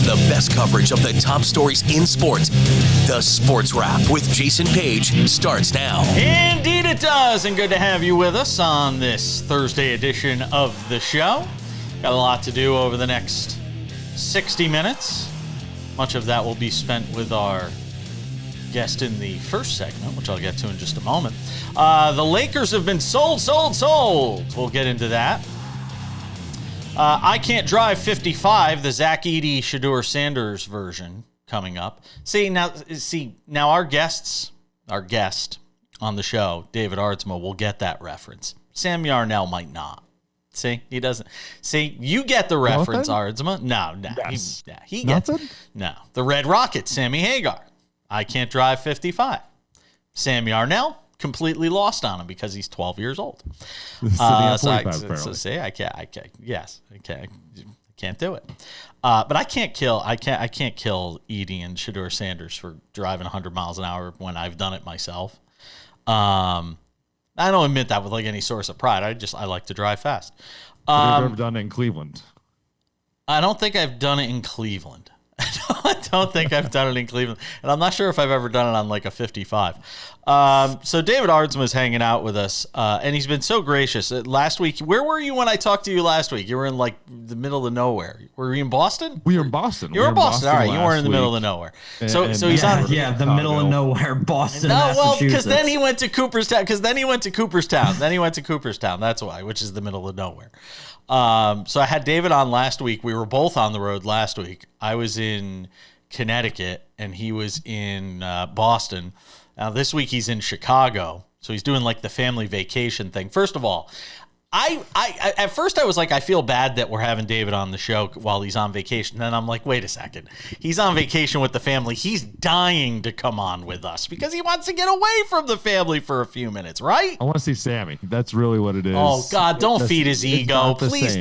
The best coverage of the top stories in sports. The Sports Wrap with Jason Page starts now. Indeed it does, and good to have you with us on this Thursday edition of the show. Got a lot to do over the next 60 minutes. Much of that will be spent with our guest in the first segment, which I'll get to in just a moment. The Lakers have been sold. We'll get into that. I Can't Drive 55, the Zach Edey, Shedeur Sanders version coming up. See, now our guest on the show, David Aardsma, will get that reference. Sam Yarnell might not. See, he doesn't. See, you get the reference, Aardsma. No. Yes. He gets it. No. The Red Rocket, Sammy Hagar. I Can't Drive 55. Sam Yarnell, completely lost on him because he's 12 years old. I can't do it. But I can't kill Edey and Shedeur Sanders for driving 100 miles an hour when I've done it myself. I don't admit that with like any source of pride. I like to drive fast. Have you ever done it in Cleveland? I don't think I've done it in Cleveland. I don't think I've done it in Cleveland. And I'm not sure if I've ever done it on like a 55. So David Aardsma is hanging out with us, and he's been so gracious. Last week, where were you when I talked to you last week? You were in like the middle of nowhere. Were you in Boston? We were in Boston. You were in Boston. All right, you weren't in the middle of nowhere. So he's on. Yeah, the middle of nowhere, Boston, Massachusetts. Well, because then he went to Cooperstown. That's why, which is the middle of nowhere. So I had David on last week. We were both on the road last week. I was in Connecticut and he was in Boston. Now this week he's in Chicago. So he's doing like the family vacation thing. First of all, I at first I was like, I feel bad that we're having David on the show while he's on vacation. Then I'm like, wait a second. He's on vacation with the family. He's dying to come on with us because he wants to get away from the family for a few minutes, right? I want to see Sammy. That's really what it is. Oh God, don't feed his ego. Please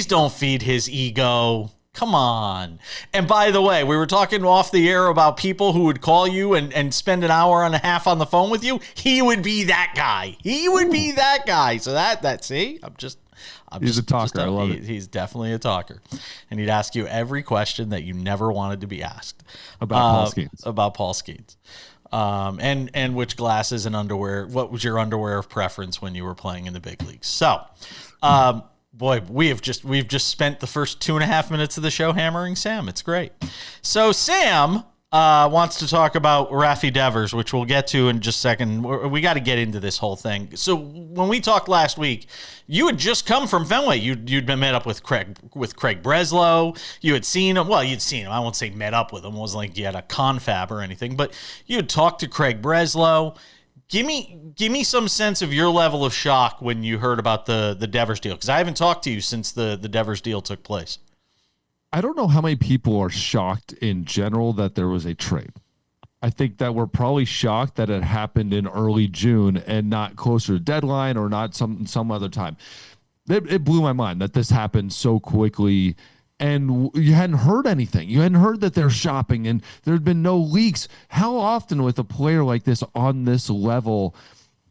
don't feed his ego. Come on. And by the way, we were talking off the air about people who would call you and spend an hour and a half on the phone with you. He would be that guy. So see, he's a talker. I love it. He's definitely a talker. And he'd ask you every question that you never wanted to be asked. About Paul Skeens. And which glasses and underwear, what was your underwear of preference when you were playing in the big leagues? So, boy, we've just spent the first 2.5 minutes of the show hammering Sam. It's great. So Sam wants to talk about Rafael Devers, which we'll get to in just a second. We got to get into this whole thing. So when we talked last week, you had just come from Fenway. You'd been met up with Craig Breslow. You had seen him. Well, you'd seen him. I won't say met up with him. It wasn't like you had a confab or anything, but you had talked to Craig Breslow. Give me some sense of your level of shock when you heard about the Devers deal, because I haven't talked to you since the Devers deal took place. I don't know how many people are shocked in general that there was a trade. I think that we're probably shocked that it happened in early June and not closer to deadline or not some other time. It blew my mind that this happened so quickly. And you hadn't heard anything. You hadn't heard that they're shopping, and there had been no leaks. How often with a player like this on this level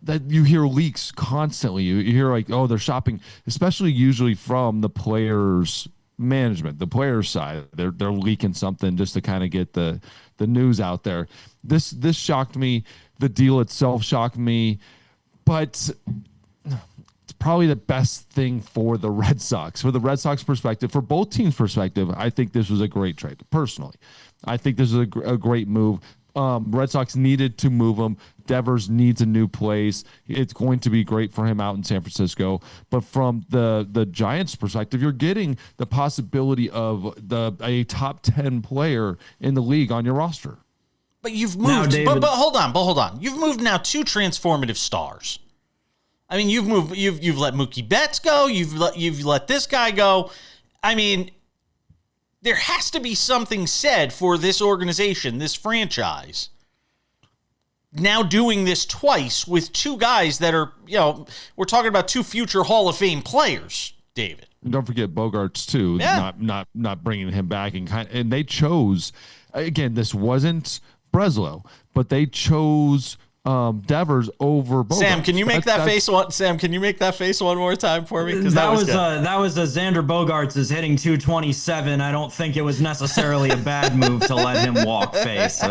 that you hear leaks constantly? You hear like, oh, they're shopping, especially usually from the players' management, the players' side. They're leaking something just to kind of get the news out there. This shocked me. The deal itself shocked me, but probably the best thing for the Red Sox. For the Red Sox perspective, for both teams' perspective, I think this was a great trade. Personally, I think this is a great move. Red Sox needed to move him. Devers needs a new place. It's going to be great for him out in San Francisco. But from the Giants' perspective, you're getting the possibility of a top 10 player in the league on your roster. But you've moved. But hold on. You've moved now 2 transformative stars. I mean, you've let Mookie Betts go. You've let this guy go. I mean, there has to be something said for this organization, this franchise, now doing this twice with 2 guys that are, we're talking about 2 future Hall of Fame players, David. And don't forget Bogarts too. Yeah. Not bringing him back and they chose. Again, this wasn't Breslow, but they chose Devers over Bogarts. Sam, can you make that face one? Sam, can you make that face one more time for me? Because that was a Xander Bogaerts is hitting 227. I don't think it was necessarily a bad move to let him walk face.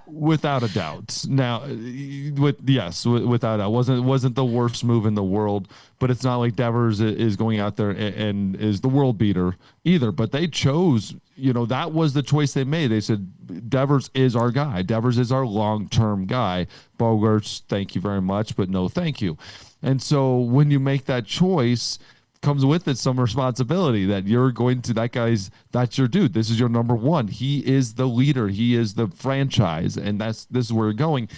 Without a doubt. Now, without a doubt, wasn't the worst move in the world, but it's not like Devers is going out there and is the world beater either. But they chose, that was the choice they made. They said Devers is our guy. Devers is our long-term guy. Bogarts, thank you very much, but no thank you. And so when you make that choice, comes with it some responsibility that you're going to that's your dude. This is your number one. He is the leader. He is the franchise, and this is where we're going.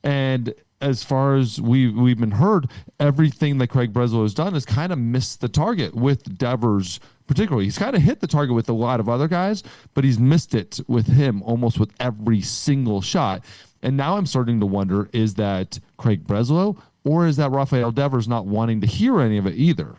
And as far as we've been heard, everything that Craig Breslow has done has kind of missed the target with Devers particularly. He's kind of hit the target with a lot of other guys, but he's missed it with him almost with every single shot. And now I'm starting to wonder, is that Craig Breslow or is that Rafael Devers not wanting to hear any of it either?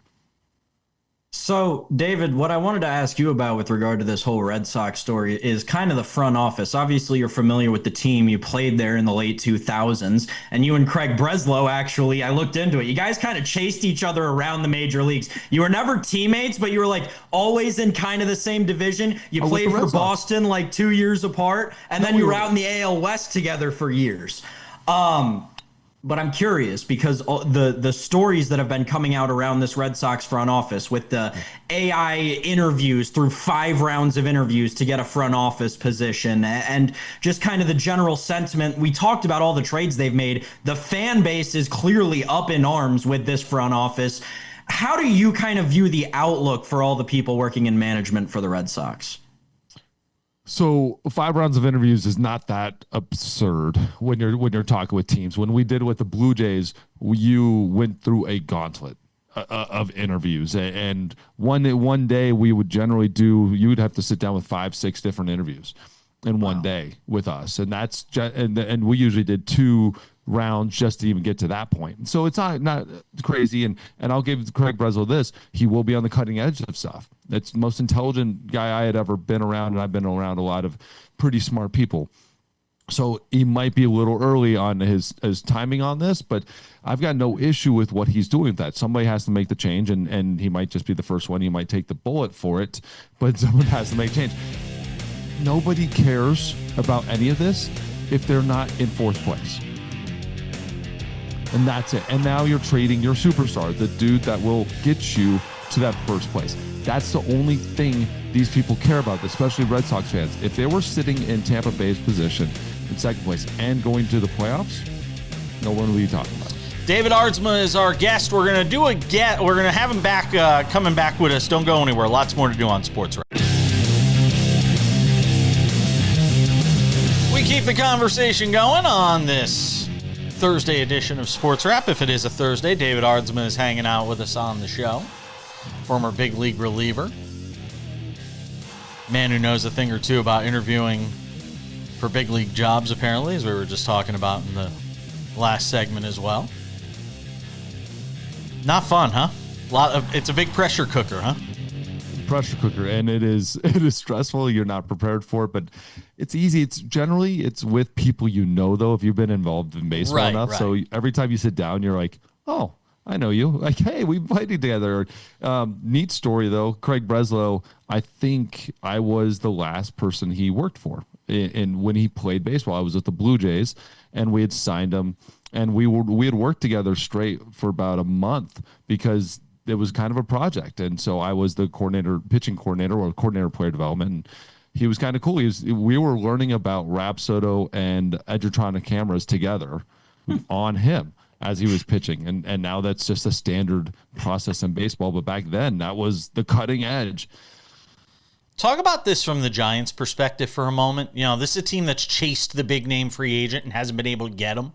So, David, what I wanted to ask you about with regard to this whole Red Sox story is kind of the front office. Obviously, you're familiar with the team. You played there in the late 2000s, and you and Craig Breslow, actually, I looked into it. You guys kind of chased each other around the major leagues. You were never teammates, but you were like always in kind of the same division. You played for Boston like 2 years apart, and then you were out in the AL West together for years. But I'm curious because the stories that have been coming out around this Red Sox front office with the AI interviews through 5 rounds of interviews to get a front office position and just kind of the general sentiment. We talked about all the trades they've made. The fan base is clearly up in arms with this front office. How do you kind of view the outlook for all the people working in management for the Red Sox? So 5 rounds of interviews is not that absurd when you're talking with teams. When we did it with the Blue Jays, you went through a gauntlet of interviews, and one day we would generally you would have to sit down with 5-6 different interviews in one day with us, and that's and we usually did 2 rounds just to even get to that point. So it's not crazy, and I'll give Craig Breslow this: he will be on the cutting edge of stuff. That's the most intelligent guy I had ever been around, and I've been around a lot of pretty smart people. So he might be a little early on his timing on this, but I've got no issue with what he's doing with that. Somebody has to make the change, and he might just be the first one. He might take the bullet for it, but someone has to make change. Nobody cares about any of this if they're not in 4th place. And that's it. And now you're trading your superstar, the dude that will get you to that 1st place. That's the only thing these people care about, especially Red Sox fans. If they were sitting in Tampa Bay's position in 2nd place and going to the playoffs, no one would be talking about it. David Aardsma is our guest. We're going to we're going to have him back, coming back with us. Don't go anywhere. Lots more to do on SportsWrap. We keep the conversation going on this Thursday edition of SportsWrap. If it is a Thursday, David Aardsma is hanging out with us on the show. Former big league reliever. Man who knows a thing or two about interviewing for big league jobs, apparently, as we were just talking about in the last segment as well. Not fun, huh? It's a big pressure cooker, huh? Pressure cooker, and it is stressful. You're not prepared for it, but it's easy. It's generally with people though, if you've been involved in baseball enough. Right. So every time you sit down, you're like, oh, I know you. Like, hey, we played together. Neat story, though. Craig Breslow, I think I was the last person he worked for. And when he played baseball, I was with the Blue Jays, and we had signed him. And we had worked together straight for about a month because it was kind of a project. And so I was the pitching coordinator or coordinator of player development. And he was kind of cool. We were learning about Rapsodo and Edgertronic cameras together on him as he was pitching. And now that's just a standard process in baseball. But back then, that was the cutting edge. Talk about this from the Giants' perspective for a moment. This is a team that's chased the big name free agent and hasn't been able to get him.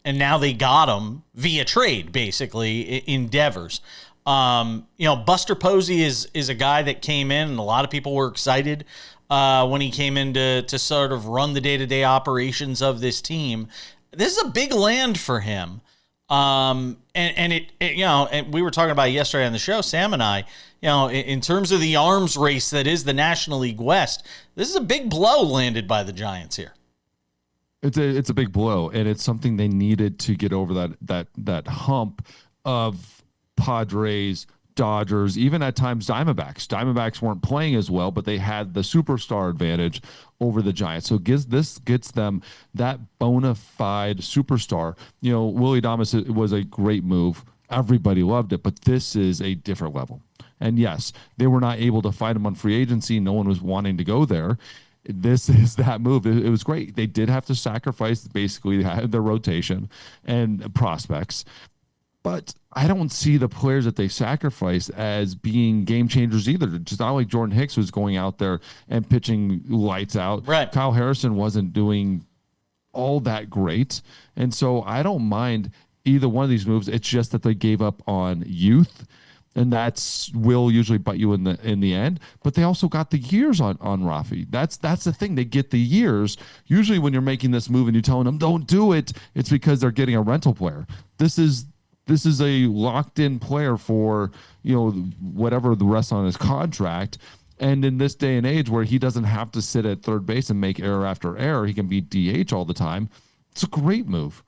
And now they got him via trade, basically, in Devers. Buster Posey is a guy that came in, and a lot of people were excited when he came in to sort of run the day-to-day operations of this team. This is a big land for him. And we were talking about it yesterday on the show, Sam and I, in terms of the arms race that is the National League West, this is a big blow landed by the Giants here. It's a big blow, and it's something they needed to get over that hump of Padres, Dodgers, even at times Diamondbacks. Diamondbacks weren't playing as well, but they had the superstar advantage over the Giants. So this gets them that bona fide superstar. Willie Adames was a great move. Everybody loved it, but this is a different level. And yes, they were not able to find him on free agency. No one was wanting to go there. This is that move. It was great. They did have to sacrifice basically their rotation and prospects, but I don't see the players that they sacrifice as being game changers either. Just not like Jordan Hicks was going out there and pitching lights out. Right. Kyle Harrison wasn't doing all that great. And so I don't mind either one of these moves. It's just that they gave up on youth, and that's will usually bite you in the end. But they also got the years on Rafi. That's the thing. They get the years. Usually when you're making this move and you're telling them don't do it, it's because they're getting a rental player. This is a locked in player for whatever the rest on his contract. And in this day and age where he doesn't have to sit at third base and make error after error, he can be DH all the time. It's a great move.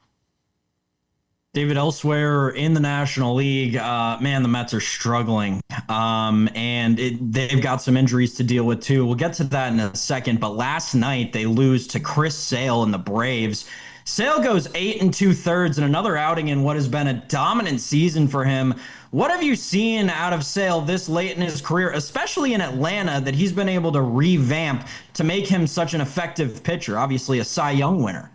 David, elsewhere in the National League, man, the Mets are struggling. And they've got some injuries to deal with, too. We'll get to that in a second. But last night, they lose to Chris Sale and the Braves. Sale goes 8 2/3 in another outing in what has been a dominant season for him. What have you seen out of Sale this late in his career, especially in Atlanta, that he's been able to revamp to make him such an effective pitcher? Obviously, a Cy Young winner.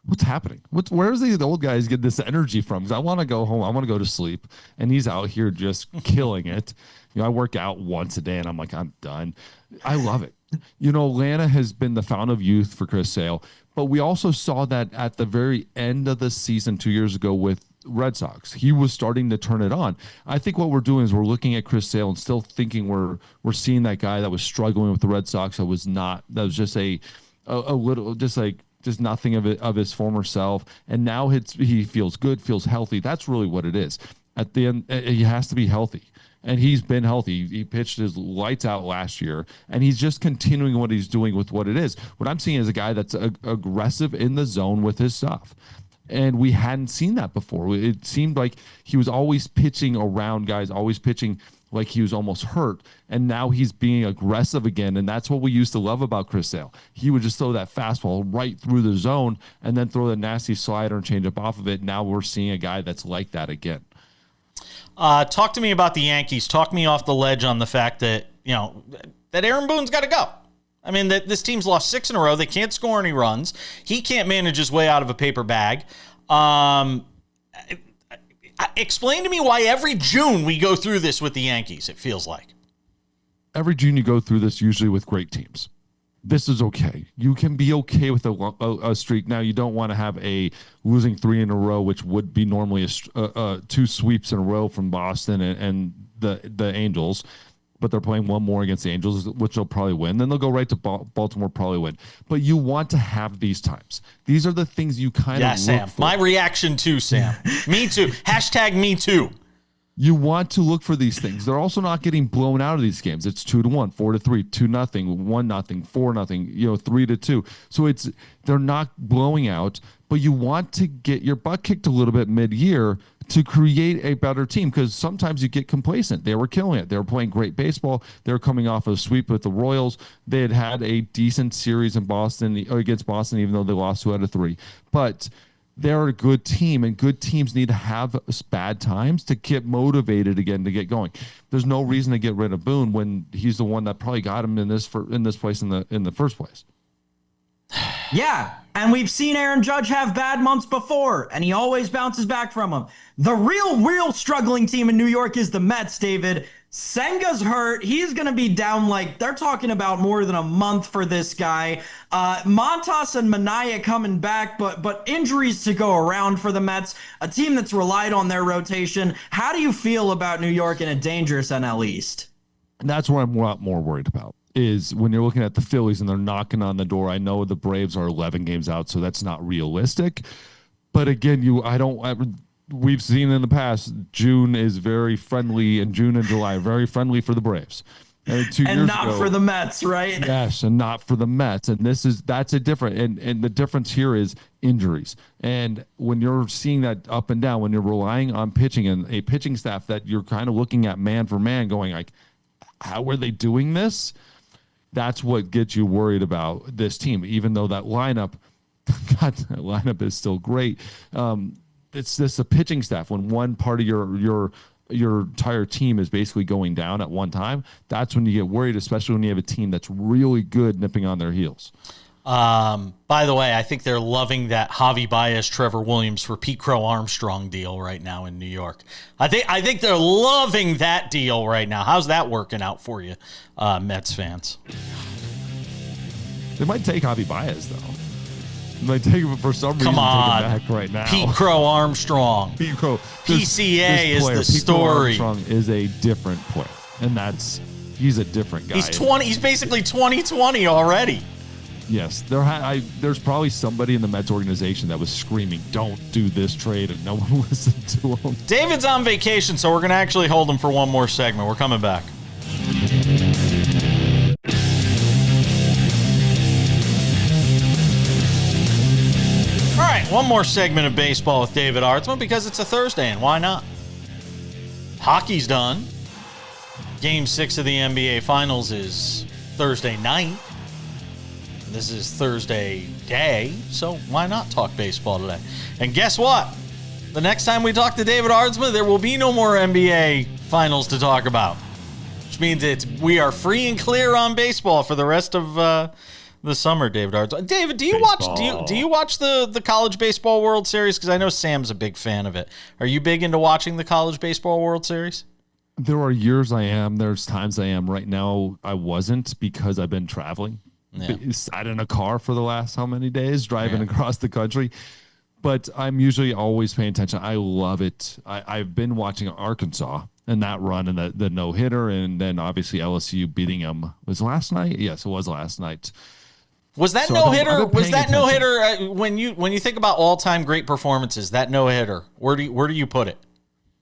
What's happening? Where's the old guys get this energy from? Because I want to go home. I want to go to sleep. And he's out here just killing it. I work out once a day and I'm like, I'm done. I love it. Atlanta has been the fountain of youth for Chris Sale. But we also saw that at the very end of the season 2 years ago with Red Sox. He was starting to turn it on. I think what we're doing is we're looking at Chris Sale and still thinking we're seeing that guy that was struggling with the Red Sox. That was just a little, just nothing of his former self. And now he feels good, feels healthy. That's really what it is. At the end, he has to be healthy. And he's been healthy. He pitched his lights out last year, and he's just continuing what he's doing with what it is. What I'm seeing is a guy that's aggressive in the zone with his stuff. And we hadn't seen that before. It seemed like he was always pitching around guys, always pitching like he was almost hurt. And now he's being aggressive again. And that's what we used to love about Chris Sale. He would just throw that fastball right through the zone and then throw the nasty slider and change up off of it. Now we're seeing a guy that's like that again. Talk to me about the Yankees. Talk me off the ledge on the fact that, that Aaron Boone's got to go. I mean, this team's lost 6 in a row. They can't score any runs. He can't manage his way out of a paper bag. Explain to me why every June we go through this with the Yankees, it feels like. Every June you go through this usually with great teams. This is okay. You can be okay with a streak. Now, you don't want to have a losing 3 in a row, which would be normally 2 sweeps in a row from Boston and the Angels. But they're playing one more against the Angels, which they'll probably win. Then they'll go right to Baltimore, probably win. But you want to have these times. These are the things you kind of look Sam. for. My reaction too, Sam. Me too. # me too. You want to look for these things. They're also not getting blown out of these games. It's 2-1, 4-3, 2-0, 1-0, 4-0, 3-2. So they're not blowing out, but you want to get your butt kicked a little bit mid-year to create a better team, because sometimes you get complacent. They were killing it. They were playing great baseball. They were coming off a sweep with the Royals. They had a decent series in Boston against Boston, even though they lost 2 out of 3. But they're a good team, and good teams need to have bad times to get motivated again, to get going. There's no reason to get rid of Boone when he's the one that probably got him in this place in the first place. Yeah, and we've seen Aaron Judge have bad months before, and he always bounces back from them. The real struggling team in New York is the Mets, David. Senga's hurt. He's going to be down, they're talking about more than a month for this guy. Montas and Minaya coming back, but injuries to go around for the Mets, a team that's relied on their rotation. How do you feel about New York in a dangerous NL East? And that's what I'm a lot more worried about, is when you're looking at the Phillies and they're knocking on the door. I know the Braves are 11 games out, so that's not realistic. But again, we've seen in the past, June is very friendly, and June and July are very friendly for the Braves. 2 And years not ago, for the Mets, right? yes, and not for the Mets. And that's a different, and the difference here is injuries. And when you're seeing that up and down, when you're relying on pitching and a pitching staff that you're kind of looking at man for man, going like, how are they doing this? That's what gets you worried about this team, even though that lineup, God, that lineup is still great. It's just a pitching staff. When one part of your entire team is basically going down at one time, that's when you get worried, especially when you have a team that's really good nipping on their heels. By the way, I think they're loving that Javi Baez, Trevor Williams for Pete Crow Armstrong deal right now in New York. I think they're loving that deal right now. How's that working out for you, Mets fans? They might take Javi Baez, though. They might take him for some reason. Come on. Take him back right now. Pete Crow Armstrong. Pete Crow. PCA is the Pete story. Crow Armstrong is a different player, and he's a different guy. He's 20. He's basically 2020 already. Yes, there's probably somebody in the Mets organization that was screaming, "Don't do this trade," and no one listened to him. David's on vacation, so we're going to actually hold him for one more segment. We're coming back. All right, one more segment of baseball with David Aardsma because it's a Thursday, and why not? Hockey's done. Game 6 of the NBA Finals is Thursday night. This is Thursday day, so why not talk baseball today? And guess what? The next time we talk to David Aardsma, there will be no more NBA Finals to talk about, which means we are free and clear on baseball for the rest of the summer. David Aardsma. David, do you watch the College Baseball World Series? Because I know Sam's a big fan of it. Are you big into watching the College Baseball World Series? There are years I am. There's times I am. Right now, I wasn't because I've been traveling. Yeah. Sat in a car for the last how many days driving across the country, but I'm usually always paying attention. I love it. I've been watching Arkansas and that run and the no-hitter, and then obviously LSU beating them. Was last night? Yes, it was last night. Was that no-hitter? Was that no-hitter when you think about all-time great performances? That no-hitter, where do you put it?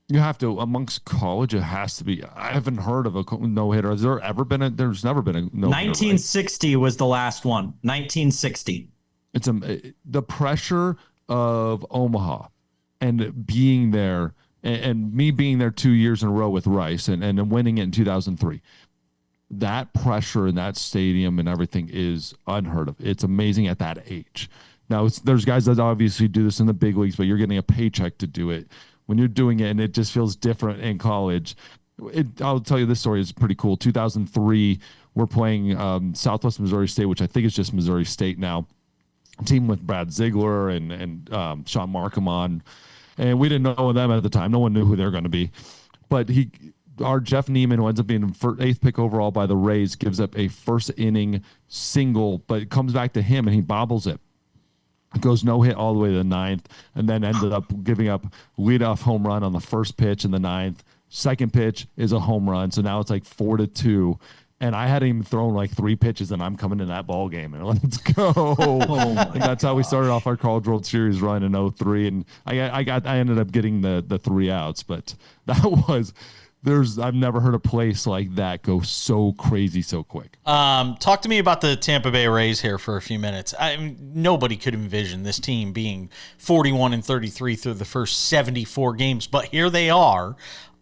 You have to, amongst college, it has to be. I haven't heard of a no-hitter. Has there ever been there's never been a no-hitter. 1960 was the last one. 1960. It's the pressure of Omaha and being there and me being there 2 years in a row with Rice and winning it in 2003. That pressure in that stadium and everything is unheard of. It's amazing at that age. Now, there's guys that obviously do this in the big leagues, but you're getting a paycheck to do it. When you're doing it and it just feels different in college. I'll tell you this story is pretty cool. 2003, we're playing Southwest Missouri State, which I think is just Missouri State now. Team with Brad Ziegler and Sean Markham on. And we didn't know them at the time. No one knew who they were going to be. But our Jeff Neiman, who ends up being 8th pick overall by the Rays, gives up a first inning single, but it comes back to him and he bobbles it. Goes no hit all the way to the 9th, and then ended up giving up leadoff home run on the first pitch in the 9th. Second pitch is a home run, so now it's like 4-2. And I hadn't even thrown like 3 pitches, and I'm coming in that ball game, and let's go. And that's how we started off our College World Series run in 03. And I ended up getting the 3 outs, but that was. I've never heard a place like that go so crazy so quick. Talk to me about the Tampa Bay Rays here for a few minutes. Nobody could envision this team being 41-33 through the first 74 games, but here they are.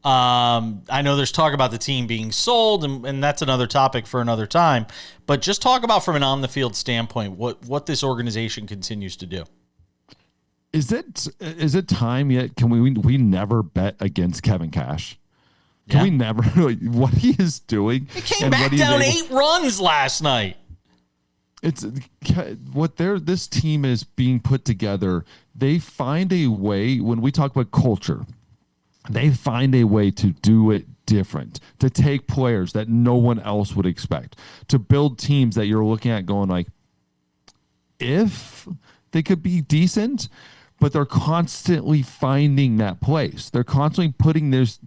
I know there's talk about the team being sold, and that's another topic for another time. But just talk about from an on-the-field standpoint what this organization continues to do. Is it time yet? Can we never bet against Kevin Cash? Can we never, what he is doing? He came back down 8 runs last night. It's this team is being put together. They find a way, when we talk about culture, they find a way to do it different, to take players that no one else would expect, to build teams that you're looking at going like, if they could be decent, but they're constantly finding that place. They're constantly putting these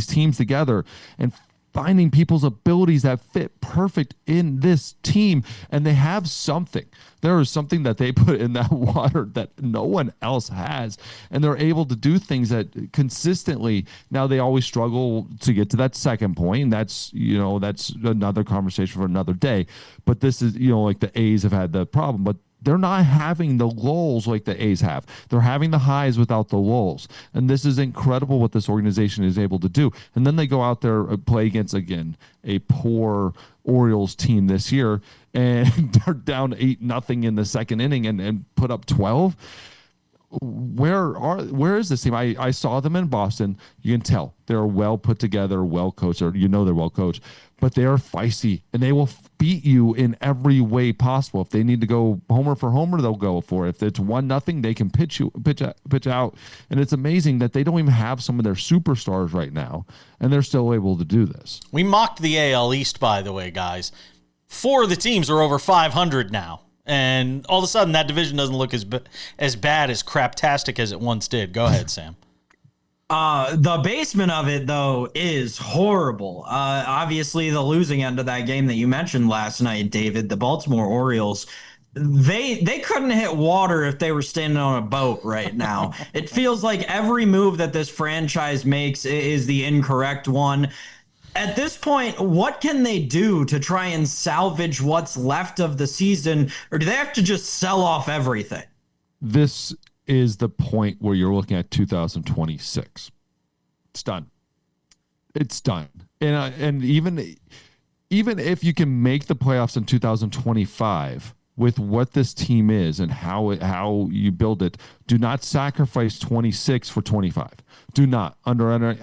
teams together and finding people's abilities that fit perfect in this team, and they have something. There is something that they put in that water that no one else has, and they're able to do things that consistently. Now they always struggle to get to that second point, and that's another conversation for another day. But this is, like the A's have had the problem, but they're not having the lulls like the A's have. They're having the highs without the lulls. And this is incredible what this organization is able to do. And then they go out there and play against, again, a poor Orioles team this year, and they're down 8-0 in the second inning and put up 12. Where is this team? I saw them in Boston. You can tell they're well put together, well coached, or they're well coached, but they are feisty, and they will beat you in every way possible. If they need to go homer for homer, they'll go for it. If it's 1-0, they can pitch out. And it's amazing that they don't even have some of their superstars right now, and they're still able to do this. We mocked the AL East, by the way, guys. 4 of the teams are over 500 now. And all of a sudden, that division doesn't look as bad, as craptastic as it once did. Go ahead, Sam. The basement of it, though, is horrible. Obviously, the losing end of that game that you mentioned last night, David, the Baltimore Orioles, they couldn't hit water if they were standing on a boat right now. It feels like every move that this franchise makes is the incorrect one. At this point, what can they do to try and salvage what's left of the season, or do they have to just sell off everything? This is the point where you're looking at 2026. It's done. It's done. And even if you can make the playoffs in 2025 with what this team is and how you build it, do not sacrifice 26 for 25. Do not, under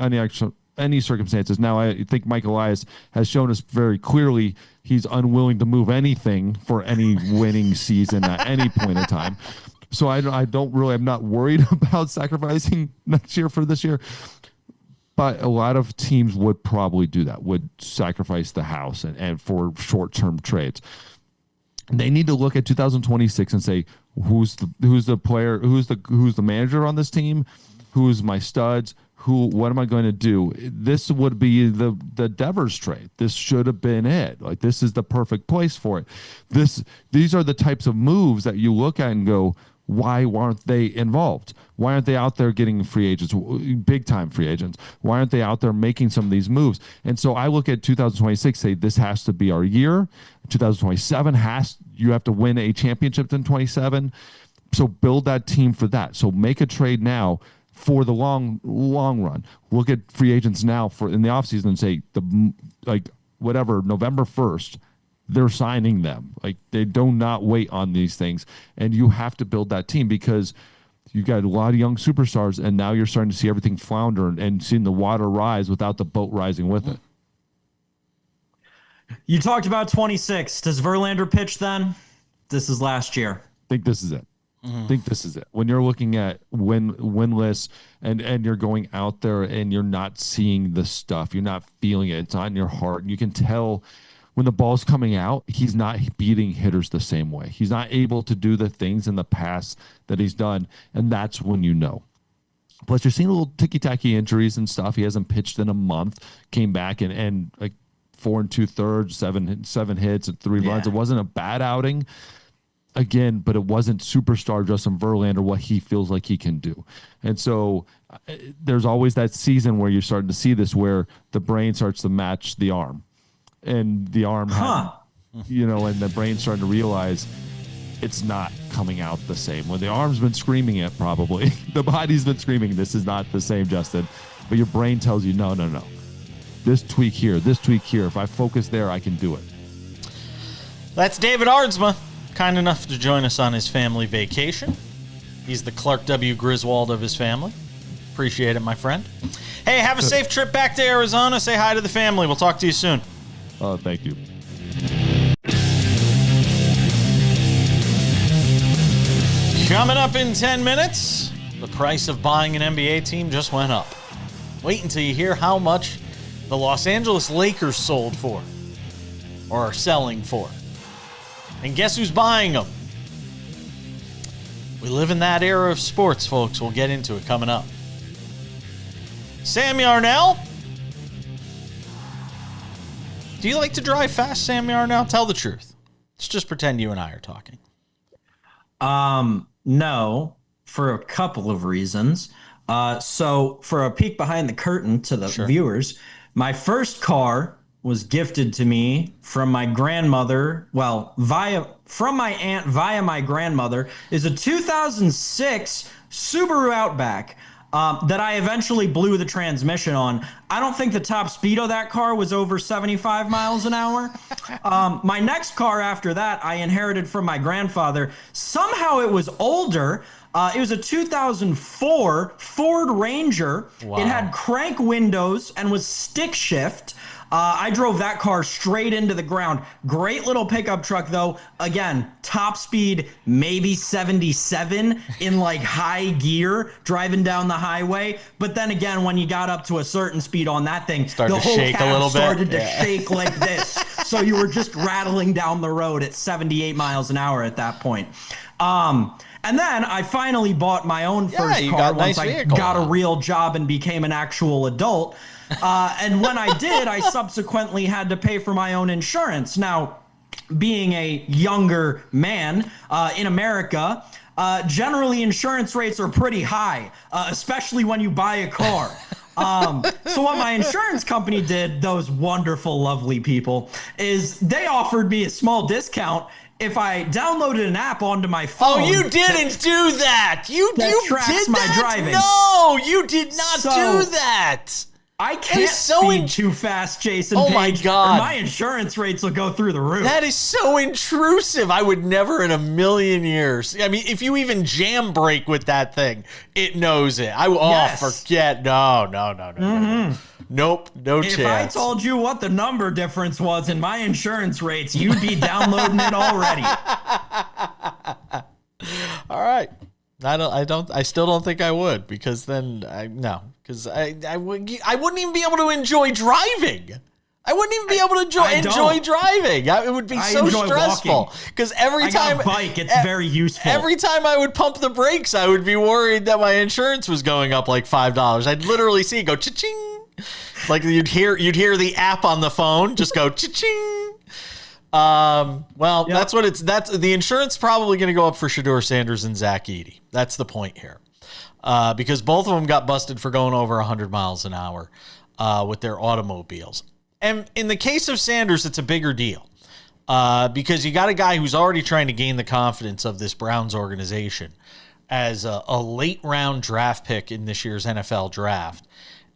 any circumstances. Now, I think Mike Elias has shown us very clearly he's unwilling to move anything for any winning season at any point in time. So I'm not worried about sacrificing next year for this year. But a lot of teams would probably do that, would sacrifice the house and for short-term trades. They need to look at 2026 and say, who's the player, who's the manager on this team, who's my studs, what am I going to do? This would be the Devers trade. This should have been it. Like, this is the perfect place for it. These are the types of moves that you look at and go, why aren't they involved? Why aren't they out there getting free agents, big time free agents? Why aren't they out there making some of these moves? And so I look at 2026, say this has to be our year. 2027 you have to win a championship in 27. So build that team for that. So make a trade now for the long run. Look at free agents now in the offseason and say November 1st, they're signing them. Like, they do not wait on these things. And you have to build that team because you got a lot of young superstars, and now you're starting to see everything flounder and seeing the water rise without the boat rising with it. You talked about 26. Does Verlander pitch then? This is last year. I think this is it. I think this is it. When you're looking at winless and you're going out there and you're not seeing the stuff, you're not feeling it. It's on your heart. And you can tell when the ball's coming out, he's not beating hitters the same way. He's not able to do the things in the past that he's done. And that's when you know. Plus, you're seeing little ticky-tacky injuries and stuff. He hasn't pitched in a month, came back and like 4 2/3, seven hits and 3 runs. It wasn't a bad outing. Again, but it wasn't superstar Justin Verlander, what he feels like he can do. And so there's always that season where you're starting to see this, where the brain starts to match the arm. And the arm, and the brain's starting to realize it's not coming out the same. When the arm's been screaming it, probably. The body's been screaming, this is not the same, Justin. But your brain tells you, no. This tweak here. If I focus there, I can do it. That's David Aardsma. Kind enough to join us on his family vacation. He's the Clark W. Griswold of his family. Appreciate it, my friend. Hey, have a safe trip back to Arizona. Say hi to the family. We'll talk to you soon. Oh, thank you. Coming up in 10 minutes, the price of buying an NBA team just went up. Wait until you hear how much the Los Angeles Lakers sold for, or are selling for. And guess who's buying them? We live in that era of sports, folks. We'll get into it coming up. Sam Yarnell, Do you like to drive fast, Sam Yarnell? Tell the truth. Let's just pretend you and I are talking. No, for a couple of reasons. So for a peek behind the curtain to the viewers, my first car was gifted to me from my grandmother. Well, from my aunt via my grandmother, is a 2006 Subaru Outback that I eventually blew the transmission on. I don't think the top speed of that car was over 75 miles an hour. My next car after that, I inherited from my grandfather. Somehow it was older. It was a 2004 Ford Ranger. Wow. It had crank windows and was stick shift. I drove that car straight into the ground. Great little pickup truck, though. Again, top speed, maybe 77 in like high gear driving down the highway. But then again, when you got up to a certain speed on that thing, the whole cab started to shake like this. So you were just rattling down the road at 78 miles an hour at that point. And then I finally bought my own first car once I got a real job and became an actual adult. And when I did, I subsequently had to pay for my own insurance. Now, being a younger man in America, generally insurance rates are pretty high, especially when you buy a car. So what my insurance company did, those wonderful, lovely people, is they offered me a small discount if I downloaded an app onto my phone. Oh, you didn't do that. You tracks did my that? driving. No, you did not do that. I can't speed too fast, Jason Page. My God. Or my insurance rates will go through the roof. That is so intrusive. I would never in a million years. I mean, if you even jam brake with that thing, it knows it. Forget. No. Nope, no chance. If I told you what the number difference was in my insurance rates, you'd be downloading it already. All right. I still don't think I would, because then I wouldn't even be able to enjoy driving. I wouldn't even be able to enjoy driving. It would be so stressful. Because every time I got a bike, it's very useful. Every time I would pump the brakes, I would be worried that my insurance was going up like $5. I'd literally see it go cha-ching. Like you'd hear the app on the phone just go cha-ching. That's the insurance probably going to go up for Shedeur Sanders and Zach Edey. That's the point here. Because both of them got busted for going over 100 miles an hour with their automobiles. And in the case of Sanders, it's a bigger deal because you got a guy who's already trying to gain the confidence of this Browns organization as a late round draft pick in this year's NFL draft.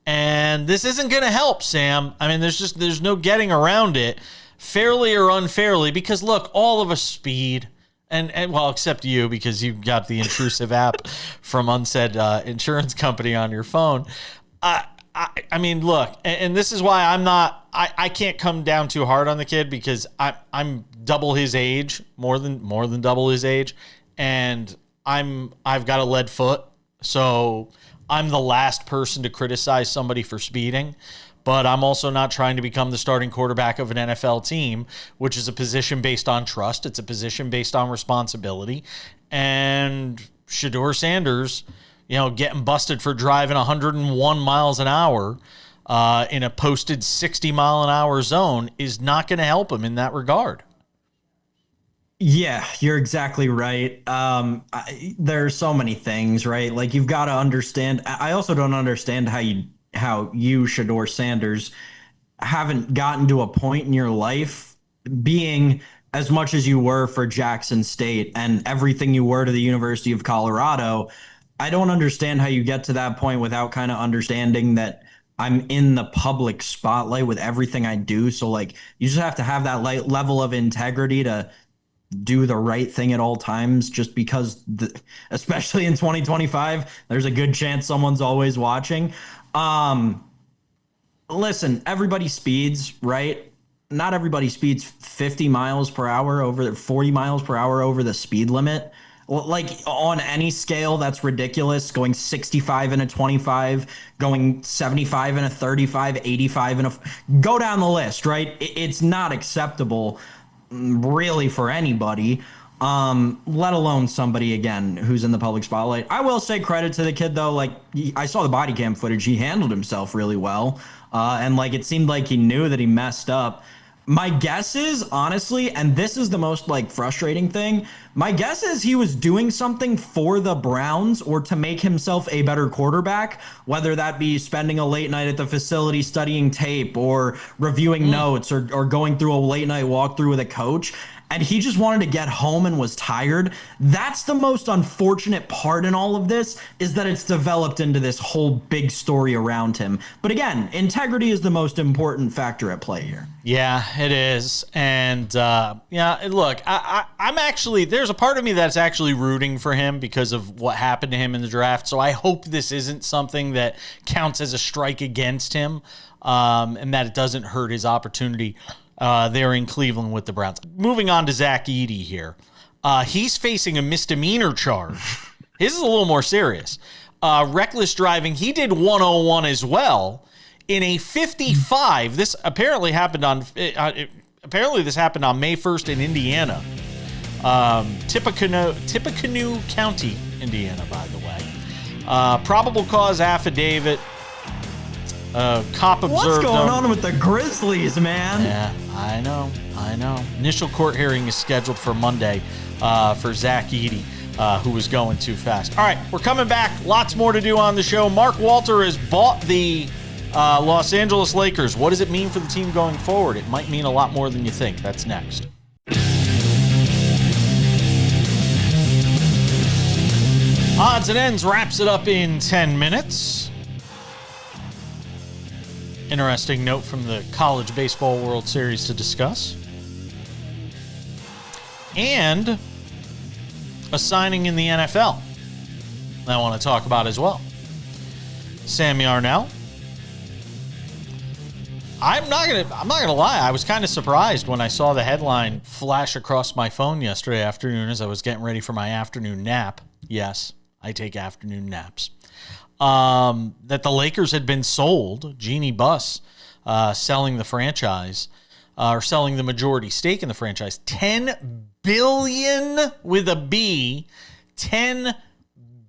And this isn't going to help, Sam. I mean, there's no getting around it, fairly or unfairly, because look, all of us speed. And well, except you, because you got the intrusive app from unsaid insurance company on your phone. I mean, look, and this is why I can't come down too hard on the kid, because I'm double his age, more than double his age, and I've got a lead foot, so I'm the last person to criticize somebody for speeding. But I'm also not trying to become the starting quarterback of an NFL team, which is a position based on trust. It's a position based on responsibility. And Shedeur Sanders, getting busted for driving 101 miles an hour in a posted 60 mile an hour zone is not going to help him in that regard. Yeah, you're exactly right. There are so many things, right? Like, you've got to understand. I also don't understand how you, Shedeur Sanders, haven't gotten to a point in your life being as much as you were for Jackson State and everything you were to the University of Colorado. I don't understand how you get to that point without kind of understanding that I'm in the public spotlight with everything I do. So, like, you just have to have that level of integrity to do the right thing at all times, just because, especially in 2025, there's a good chance someone's always watching. Listen, everybody speeds, right? Not everybody speeds 50 miles per hour over 40 miles per hour over the speed limit. Like, on any scale, that's ridiculous. Going 65 in a 25, going 75 in a 35, 85 in a... Go down the list, right? It's not acceptable, really, for anybody, let alone somebody, again, who's in the public spotlight. I will say credit to the kid, though. Like, I saw the body cam footage. He handled himself really well. And, like, it seemed like he knew that he messed up. My guess is, honestly, and this is the most like frustrating thing, my guess is he was doing something for the Browns or to make himself a better quarterback, whether that be spending a late night at the facility studying tape or reviewing notes or going through a late night walkthrough with a coach. And he just wanted to get home and was tired. That's the most unfortunate part in all of this, is that it's developed into this whole big story around him. But again, integrity is the most important factor at play here. Yeah, it is. And look, I'm actually, there's a part of me that's actually rooting for him because of what happened to him in the draft. So I hope this isn't something that counts as a strike against him, and that it doesn't hurt his opportunity there in Cleveland with the Browns. Moving on to Zach Edey here. He's facing a misdemeanor charge. His is a little more serious. Reckless driving. He did 101 as well in a 55. This apparently happened on May 1st in Indiana. Tippecanoe County, Indiana, by the way. Probable cause affidavit. Cop observed What's going on with the Grizzlies, man? Yeah, I know. Initial court hearing is scheduled for Monday for Zach Edey, who was going too fast. All right, we're coming back. Lots more to do on the show. Mark Walter has bought the Los Angeles Lakers. What does it mean for the team going forward? It might mean a lot more than you think. That's next. Odds and Ends wraps it up in 10 minutes. Interesting note from the College Baseball World Series to discuss. And a signing in the NFL I want to talk about as well. Sam Yarnell. I'm not gonna lie, I was kind of surprised when I saw the headline flash across my phone yesterday afternoon as I was getting ready for my afternoon nap. Yes, I take afternoon naps. That the Lakers had been sold, Jeannie Buss selling the franchise, or selling the majority stake in the franchise, $10 billion with a B, $10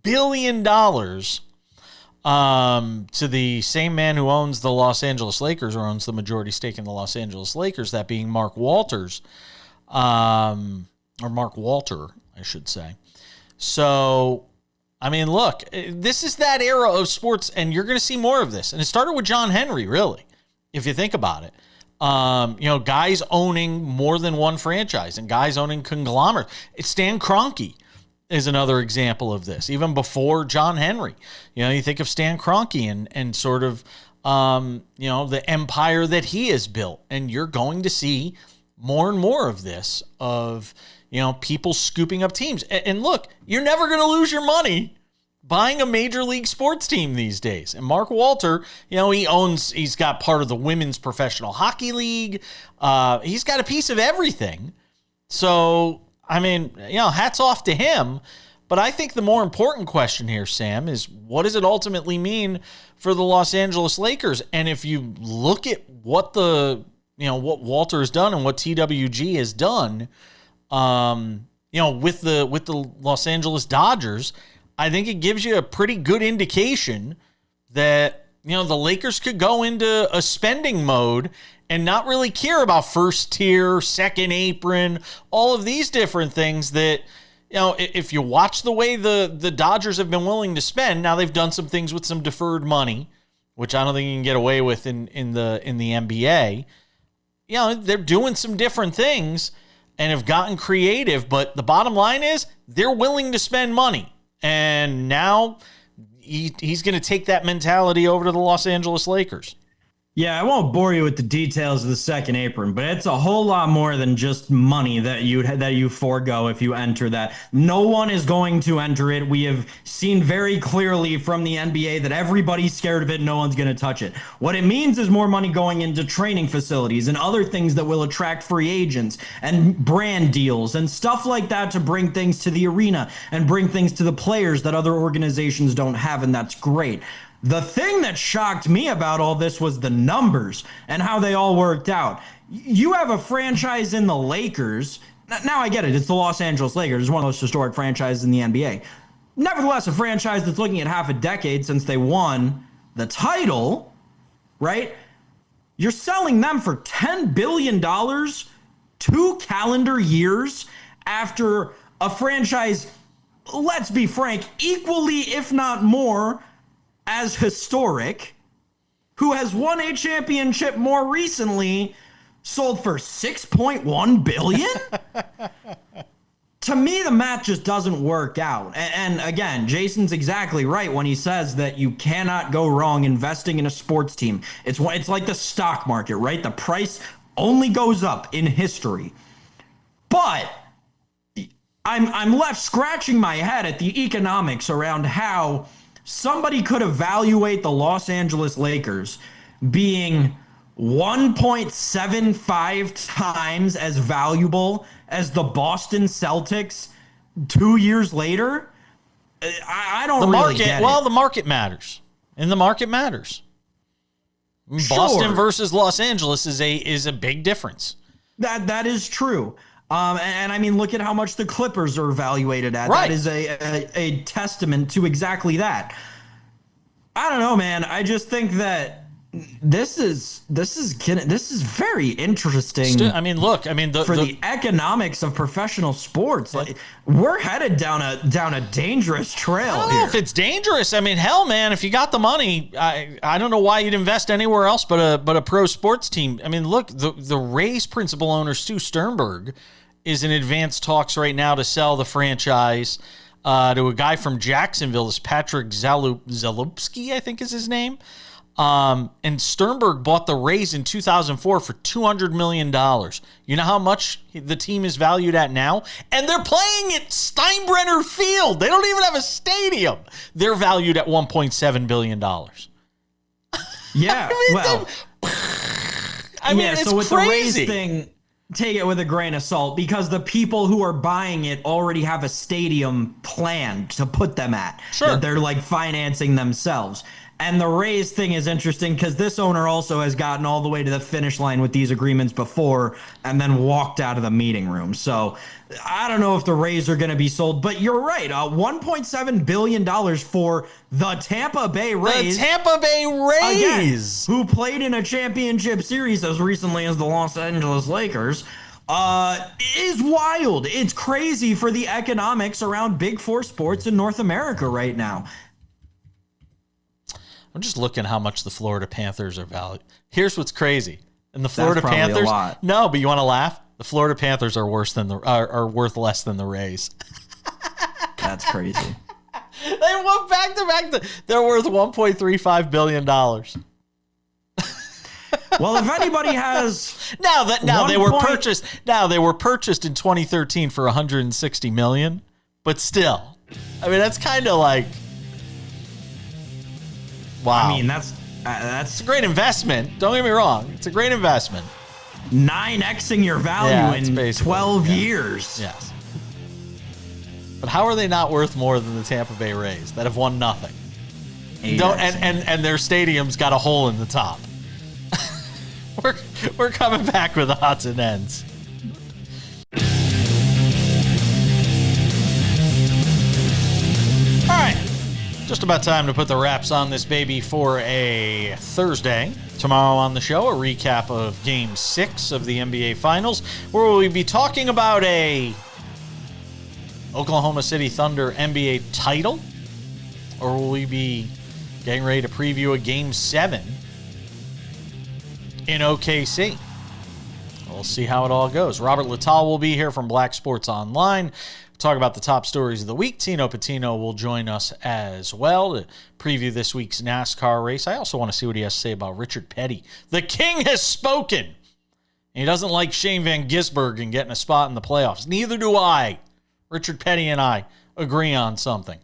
billion to the same man who owns the Los Angeles Lakers, or owns the majority stake in the Los Angeles Lakers, that being Mark Walters, or Mark Walter, I should say. So, I mean, look, this is that era of sports, and you're going to see more of this. And it started with John Henry, really, if you think about it. Guys owning more than one franchise and guys owning conglomerates. Stan Kroenke is another example of this, even before John Henry. You think of Stan Kroenke and sort of, the empire that he has built. And you're going to see more and more of this, of people scooping up teams. And look, you're never going to lose your money buying a major league sports team these days. And Mark Walter, he's got part of the Women's Professional Hockey League. He's got a piece of everything. So, I mean, hats off to him. But I think the more important question here, Sam, is what does it ultimately mean for the Los Angeles Lakers? And if you look at what what Walter has done and what TWG has done, with the Los Angeles Dodgers, I think it gives you a pretty good indication that, the Lakers could go into a spending mode and not really care about first tier, second apron, all of these different things that, if you watch the way the Dodgers have been willing to spend, now they've done some things with some deferred money, which I don't think you can get away with in the NBA. They're doing some different things and have gotten creative, but the bottom line is they're willing to spend money. And now he's going to take that mentality over to the Los Angeles Lakers. Yeah, I won't bore you with the details of the second apron, but it's a whole lot more than just money that you forego if you enter that. No one is going to enter it. We have seen very clearly from the NBA that everybody's scared of it. No one's going to touch it. What it means is more money going into training facilities and other things that will attract free agents and brand deals and stuff like that to bring things to the arena and bring things to the players that other organizations don't have, and that's great. The thing that shocked me about all this was the numbers and how they all worked out. You have a franchise in the Lakers. Now I get it. It's the Los Angeles Lakers. It's one of the most historic franchises in the NBA. Nevertheless, a franchise that's looking at half a decade since they won the title, right? You're selling them for $10 billion 2 calendar years after a franchise, let's be frank, equally, if not more, as historic, who has won a championship more recently, sold for $6.1 billion? To me, the math just doesn't work out. And again, Jason's exactly right when he says that you cannot go wrong investing in a sports team. It's like the stock market, right? The price only goes up in history. But I'm left scratching my head at the economics around how somebody could evaluate the Los Angeles Lakers being 1.75 times as valuable as the Boston Celtics 2 years later. I don't really get it. Well, the market matters, and the market matters. Sure. Boston versus Los Angeles is a big difference. That is true. And I mean, look at how much the Clippers are evaluated at. Right. That is a testament to exactly that. I don't know, man. I just think that this is very interesting. I mean, look. I mean, the economics of professional sports, like, we're headed down a dangerous trail. I don't here. know if it's dangerous. I mean, hell, man, if you got the money, I don't know why you'd invest anywhere else but a pro sports team. I mean, look, the Rays principal owner Stu Sternberg is in advanced talks right now to sell the franchise to a guy from Jacksonville. This Patrick Zalupski, I think is his name. And Sternberg bought the Rays in 2004 for $200 million. You know how much the team is valued at now? And they're playing at Steinbrenner Field. They don't even have a stadium. They're valued at $1.7 billion. Yeah, it's so with crazy. The Rays thing, take it with a grain of salt, because the people who are buying it already have a stadium planned to put them at. Sure. That they're like financing themselves. And the Rays thing is interesting because this owner also has gotten all the way to the finish line with these agreements before and then walked out of the meeting room. So I don't know if the Rays are going to be sold, but you're right. $1.7 billion for the Tampa Bay Rays. The Tampa Bay Rays. Again, who played in a championship series as recently as the Los Angeles Lakers. Is wild. It's crazy for the economics around Big Four sports in North America right now. I'm just looking how much the Florida Panthers are valued. Here's what's crazy. And the Florida probably Panthers, a lot. no, but you want to laugh? The Florida Panthers are are worth less than the Rays. That's crazy. They went back to back. They're worth $1.35 billion. Well, if anybody has they were purchased in 2013 for $160 million, but still, I mean, that's kind of like, wow. I mean, that's it's a great investment. Don't get me wrong. It's a great investment. 9xing your value in 12 years. Yes. But how are they not worth more than the Tampa Bay Rays that have won nothing? And their stadium's got a hole in the top. We're coming back with the odds and ends. All right. Just about time to put the wraps on this baby for a Thursday. Tomorrow on the show, a recap of Game 6 of the NBA Finals, where we'll be talking about a Oklahoma City Thunder NBA title, or will we be getting ready to preview a Game 7 in OKC? We'll see how it all goes. Robert Lital will be here from Black Sports Online. Talk about the top stories of the week. Tino Patino will join us as well to preview this week's NASCAR race. I also want to see what he has to say about Richard Petty. The king has spoken. He doesn't like Shane Van Gisbergen getting a spot in the playoffs. Neither do I. Richard Petty and I agree on something.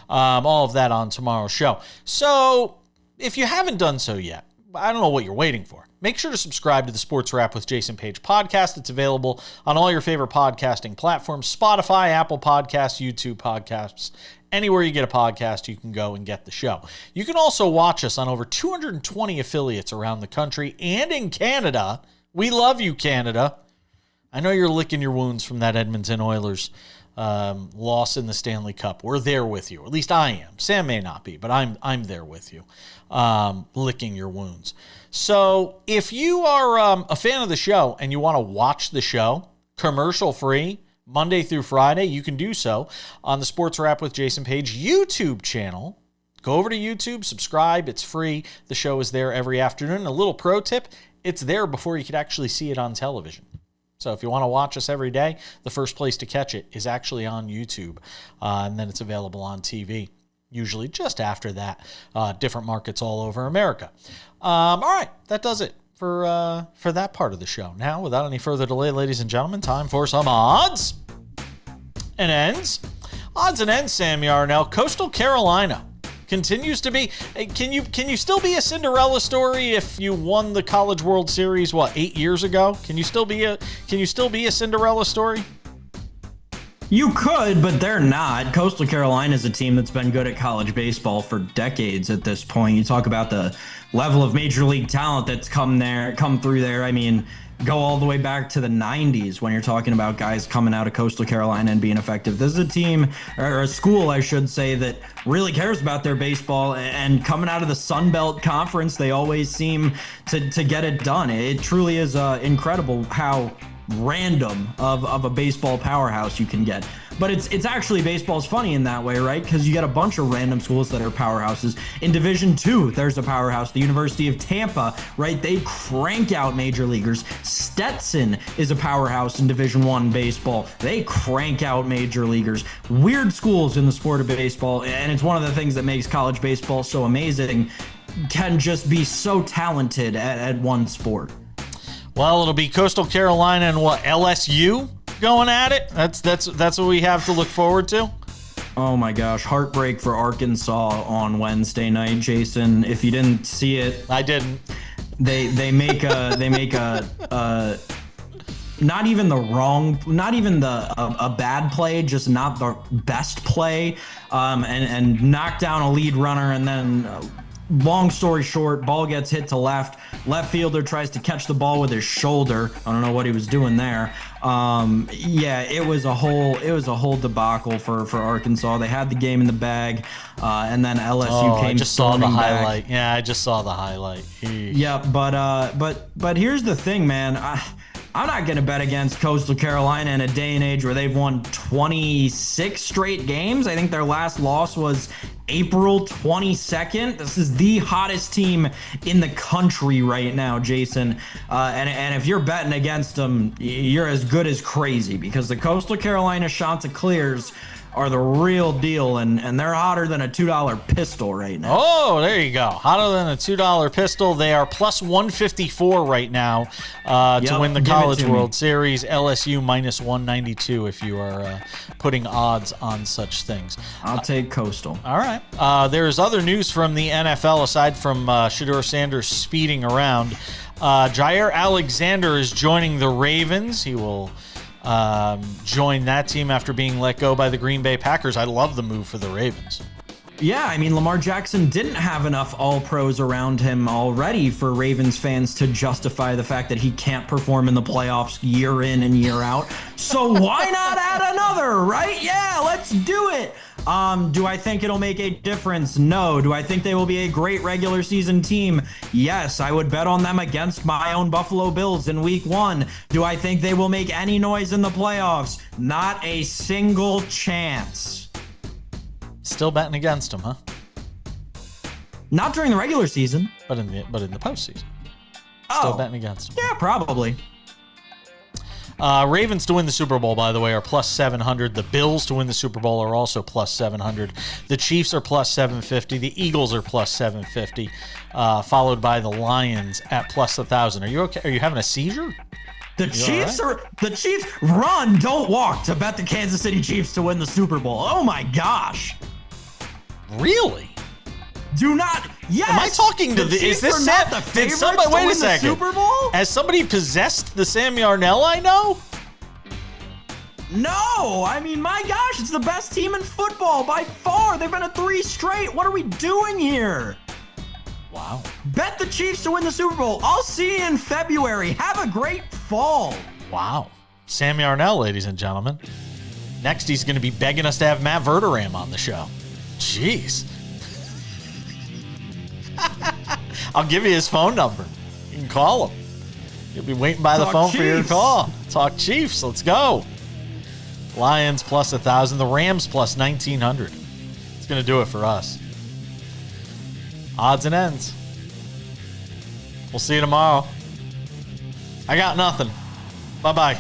All of that on tomorrow's show. So if you haven't done so yet, I don't know what you're waiting for. Make sure to subscribe to the Sports Wrap with Jason Page podcast. It's available on all your favorite podcasting platforms, Spotify, Apple Podcasts, YouTube Podcasts. Anywhere you get a podcast, you can go and get the show. You can also watch us on over 220 affiliates around the country and in Canada. We love you, Canada. I know you're licking your wounds from that Edmonton Oilers loss in the Stanley Cup. We're there with you. At least I am. Sam may not be, but I'm there with you, licking your wounds. So if you are a fan of the show and you want to watch the show commercial-free Monday through Friday, you can do so on the Sports Wrap with Jason Page YouTube channel. Go over to YouTube, subscribe. It's free. The show is there every afternoon. A little pro tip, it's there before you could actually see it on television. So if you want to watch us every day, the first place to catch it is actually on YouTube, and then it's available on TV, usually just after that. Different markets all over America. All right, that does it for that part of the show. Now, without any further delay, ladies and gentlemen, time for some odds and ends. Odds and ends, Sam Yarnell. Coastal Carolina continues to be. Can you still be a Cinderella story if you won the College World Series 8 years ago? Can you still be a Cinderella story? You could, but they're not. Coastal Carolina is a team that's been good at college baseball for decades at this point. You talk about the level of major league talent that's come through there. I mean, go all the way back to the 90s when you're talking about guys coming out of Coastal Carolina and being effective. This is a team, or a school, I should say, that really cares about their baseball, and coming out of the Sun Belt Conference, they always seem to get it done. It truly is incredible how random of a baseball powerhouse you can get. But it's actually, baseball's funny in that way, right? Because you get a bunch of random schools that are powerhouses. In Division II, there's a powerhouse. The University of Tampa, right? They crank out major leaguers. Stetson is a powerhouse in Division I baseball. They crank out major leaguers. Weird schools in the sport of baseball, and it's one of the things that makes college baseball so amazing. Can just be so talented at one sport. Well, it'll be Coastal Carolina and LSU going at it. That's what we have to look forward to. Oh my gosh, heartbreak for Arkansas on Wednesday night, Jason. If you didn't see it, I didn't. They make a not even a bad play, just not the best play, and knock down a lead runner, and then. Long story short, ball gets hit to left. Left fielder tries to catch the ball with his shoulder. I don't know what he was doing there. It was a whole debacle for Arkansas. They had the game in the bag, and then LSU came. I just saw the highlight. Back. Yeah, I just saw the highlight. Yeah, but here's the thing, man. I'm not going to bet against Coastal Carolina in a day and age where they've won 26 straight games. I think their last loss was April 22nd. This is the hottest team in the country right now, Jason. And if you're betting against them, you're as good as crazy, because the Coastal Carolina Chanticleers are the real deal, and they're hotter than a $2 pistol right now. Oh, there you go. Hotter than a $2 pistol. They are plus 154 right now to win the College World Series. LSU minus 192 if you are putting odds on such things. I'll take Coastal. All right. There's other news from the NFL aside from Shedeur Sanders speeding around. Jair Alexander is joining the Ravens. He will join that team after being let go by the Green Bay Packers. I love the move for the Ravens. Yeah, I mean, Lamar Jackson didn't have enough all-pros around him already for Ravens fans to justify the fact that he can't perform in the playoffs year in and year out. So why not add another, right? Yeah, let's do it. Do I think it'll make a difference? No. Do I think they will be a great regular season team? Yes, I would bet on them against my own Buffalo Bills in week 1. Do I think they will make any noise in the playoffs? Not a single chance. Still betting against them, huh? Not during the regular season. But in the postseason. Still betting against them. Yeah, probably. Ravens to win the Super Bowl, by the way, are plus 700. The Bills to win the Super Bowl are also plus 700. The Chiefs are plus 750. The Eagles are plus 750, followed by the Lions at plus 1,000. Are you okay? Are you having a seizure? The Chiefs run, don't walk to bet the Kansas City Chiefs to win the Super Bowl. Oh my gosh. Really? Do not. Yes. Am I talking to the? Is this not the favorites to win the Super Bowl? Has somebody possessed the Sam Yarnell I know? No. I mean, my gosh, it's the best team in football by far. They've been at 3 straight. What are we doing here? Wow. Bet the Chiefs to win the Super Bowl. I'll see you in February. Have a great fall. Wow. Sam Yarnell, ladies and gentlemen. Next, he's going to be begging us to have Matt Verderam on the show. Jeez. I'll give you his phone number. You can call him. You'll be waiting by the phone for your call. Talk Chiefs. Let's go. Lions plus 1,000. The Rams plus 1,900. It's going to do it for us. Odds and ends. We'll see you tomorrow. I got nothing. Bye-bye.